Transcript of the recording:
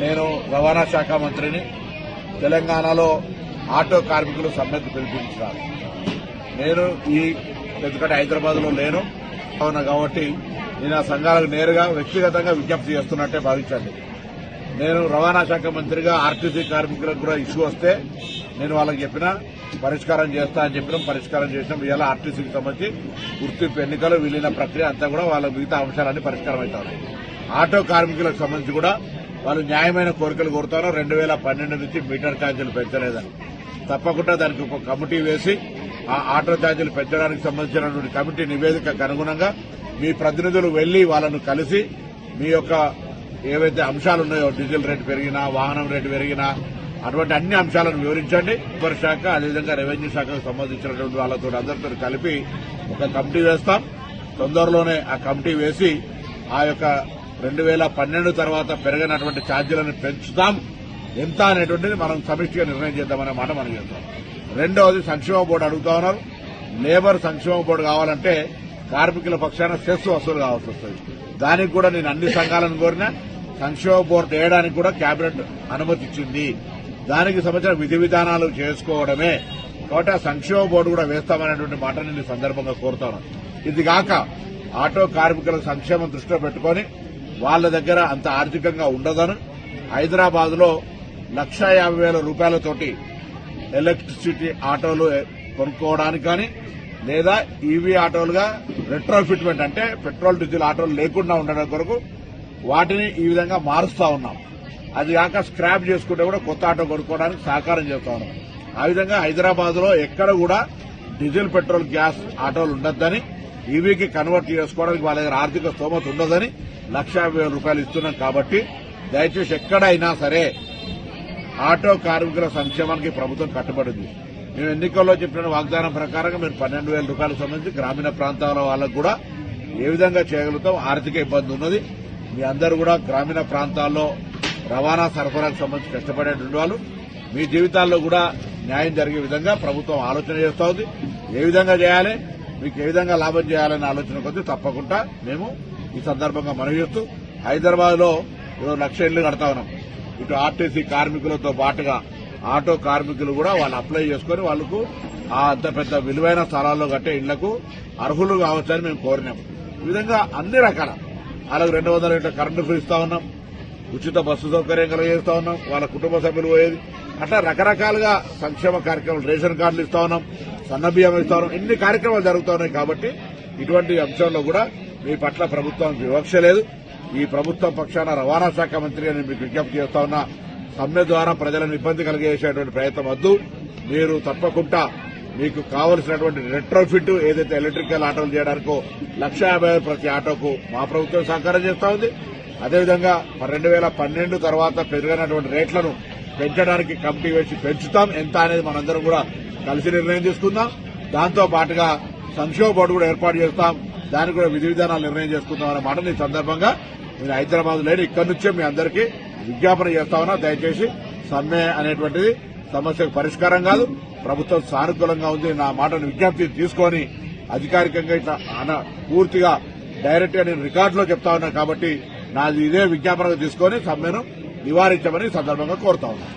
నేను రవాణా శాఖ మంత్రిని. తెలంగాణలో ఆటో కార్మికులు సమ్మెకు పిలిపించారు. నేను ఎందుకంటే హైదరాబాద్ లో లేను కాబట్టి నేను ఆ సంఘాలకు నేరుగా వ్యక్తిగతంగా విజ్ఞప్తి చేస్తున్నట్టే భావించండి. నేను రవాణా శాఖ మంత్రిగా ఆర్టీసీ కార్మికులకు కూడా ఇష్యూ వస్తే నేను వాళ్ళకి చెప్పినా పరిష్కారం చేస్తా అని చెప్పినాం. పరిష్కారం చేసినాం. ఇవాళ ఆర్టీసీకి సంబంధించి గుర్తింపు ఎన్నికలు విలీన ప్రక్రియ అంతా కూడా వాళ్ళ మిగతా అంశాలన్నీ పరిష్కారం అవుతాయి. ఆటో కార్మికులకు సంబంధించి కూడా వాళ్ళు న్యాయమైన కోరికలు కోరుతారు. 2012 నుంచి మీటర్ ఛార్జీలు పెంచలేదని. తప్పకుండా దానికి ఒక కమిటీ వేసి ఆ ఆటో ఛార్జీలు పెంచడానికి సంబంధించినటువంటి కమిటీ నివేదికకు అనుగుణంగా మీ ప్రతినిధులు వెళ్లి వాళ్ళను కలిసి మీ యొక్క ఏవైతే అంశాలు ఉన్నాయో డీజిల్ రేటు పెరిగినా వాహనం రేటు పెరిగినా అటువంటి అన్ని అంశాలను వివరించండి. లేబర్ శాఖ అదేవిధంగా రెవెన్యూ శాఖకు సంబంధించినటువంటి వాళ్ళతో అందరితో కలిపి ఒక కమిటీ వేస్తాం. తొందరలోనే ఆ కమిటీ వేసి ఆ యొక్క 2012 తర్వాత పెరిగినటువంటి ఛార్జీలను పెంచుతాం ఎంత అనేటువంటిది మనం సమిష్టిగా నిర్ణయం చేద్దామనే మాట మనం చేస్తాం. రెండవది సంక్షేమ బోర్డు అడుగుతా ఉన్నారు. లేబర్ సంక్షేమ బోర్డు కావాలంటే కార్మికుల పక్షాన సెస్ వసూలు కావాల్సి వస్తుంది. దానికి కూడా నేను అన్ని సంఘాలను కోరినా సంక్షేమ బోర్డు వేయడానికి కూడా కేబినెట్ అనుమతి ఇచ్చింది. దానికి సంబంధించిన విధి విధానాలు చేసుకోవడమే కాబట్టి ఆ సంక్షేమ బోర్డు కూడా వేస్తామనేటువంటి మాట నేను ఈ సందర్భంగా కోరుతాను. ఇది కాక ఆటో కార్మికుల సంక్షేమం దృష్టిలో పెట్టుకుని వాళ్ళ దగ్గర అంత ఆర్థికంగా ఉండదని హైదరాబాద్ లో 1,50,000 రూపాయలతోటి ఎలక్ట్రిసిటీ ఆటోలు కొనుక్కోవడానికి కానీ లేదా ఈవీ ఆటోలుగా రెట్రోఫిట్మెంట్ అంటే పెట్రోల్ డీజిల్ ఆటోలు లేకుండా ఉండడం కొరకు వాటిని ఈ విధంగా మారుస్తా ఉన్నాం. అది కాక స్క్రాప్ చేసుకుంటే కూడా కొత్త ఆటో కొనుక్కోవడానికి సహకారం చేస్తా ఉన్నాం. ఆ విధంగా హైదరాబాద్ లో ఎక్కడ కూడా డీజిల్ పెట్రోల్ గ్యాస్ ఆటోలు ఉండొద్దని ఈవీకి కన్వర్ట్ చేసుకోవడానికి వాళ్ళ దగ్గర ఆర్థిక స్తోమత ఉండదని 1,50,000 రూపాయలు ఇస్తున్నాం. కాబట్టి దయచేసి ఎక్కడైనా సరే ఆటో కార్మికుల సంక్షేమానికి ప్రభుత్వం కట్టుబడింది. మేము ఎన్నికల్లో చెప్పిన వాగ్దానం ప్రకారంగా మీరు 12,000 రూపాయలకు సంబంధించి గ్రామీణ ప్రాంతాల వాళ్ళకు కూడా ఏ విధంగా చేయగలుగుతాం. ఆర్థిక ఇబ్బంది ఉన్నది. మీ అందరూ కూడా గ్రామీణ ప్రాంతాల్లో రవాణా సరఫరాకు సంబంధించి కష్టపడేటువంటి వాళ్ళు మీ జీవితాల్లో కూడా న్యాయం జరిగే విధంగా ప్రభుత్వం ఆలోచన చేస్తూ ఉంది. ఏ విధంగా చేయాలి, మీకు ఏ విధంగా లాభం చేయాలనే ఆలోచన కొద్దీ తప్పకుండా మేము ఈ సందర్భంగా మనవి చేస్తూ హైదరాబాద్ లో 1,00,000 ఇళ్లు కడతా ఉన్నాం. ఇటు ఆర్టీసీ కార్మికులతో పాటుగా ఆటో కార్మికులు కూడా వాళ్ళు అప్లై చేసుకుని వాళ్లకు అంత పెద్ద విలువైన స్థలాల్లో కట్టే ఇళ్లకు అర్హులు కావచ్చని మేము కోరినాం. ఈ విధంగా అన్ని రకాల వాళ్ళకు 200 యూనిట్ల కరెంటు ఫ్రీ ఇస్తా ఉన్నాం. ఉచిత బస్సు సౌకర్యం కలిగిస్తా ఉన్నాం. వాళ్ళ కుటుంబ సభ్యులు పోయేది అట్లా రకరకాలుగా సంక్షేమ కార్యక్రమాలు రేషన్ కార్డులు ఇస్తా ఉన్నాం. సన్నబియ్యం ఇస్తా ఉన్నాం. ఇన్ని కార్యక్రమాలు జరుగుతా ఉన్నాయి. కాబట్టి ఇటువంటి అంశంలో కూడా మీ పట్ల ప్రభుత్వానికి వివక్ష లేదు. ఈ ప్రభుత్వం పక్షాన రవాణా శాఖ మంత్రిగా నేను మీకు విజ్ఞప్తి చేస్తా ఉన్నా. సమ్మె ద్వారా ప్రజలను ఇబ్బంది కలిగేసేటువంటి ప్రయత్నం వద్దు. మీరు తప్పకుండా మీకు కావలసినటువంటి రెట్రోఫిట్ ఏదైతే ఎలక్ట్రికల్ ఆటోలు చేయడానికో 1,50,000 ప్రతి ఆటోకు మా ప్రభుత్వం సహకారం చేస్తా ఉంది. అదేవిధంగా 2012 తర్వాత పెరిగినటువంటి రేట్లను పెంచడానికి కమిటీ వేసి పెంచుతాం. ఎంత అనేది మనందరం కూడా కలిసి నిర్ణయం తీసుకుందాం. దాంతో పాటుగా సంక్షేమ బోర్డు కూడా ఏర్పాటు చేస్తాం. దానికి కూడా విధి విధానాలు నిర్ణయం చేసుకుందాం అనే మాట ఈ సందర్భంగా నేను హైదరాబాద్ లేని ఇక్కడి నుంచే మీ అందరికీ విజ్ఞాపన చేస్తా ఉన్నా. దయచేసి సమ్మె అనేటువంటిది సమస్యకు పరిష్కారం కాదు. ప్రభుత్వం సానుకూలంగా ఉంది. నా మాటను విజ్ఞప్తి తీసుకొని అధికారికంగా ఇట్లా పూర్తిగా డైరెక్ట్ గా నేను రికార్డులో చెప్తా ఉన్నా. కాబట్టి నాది ఇదే విజ్ఞాపనగా తీసుకొని సమ్మెను నివారించమని సందర్భంగా కోరుతా ఉన్నా.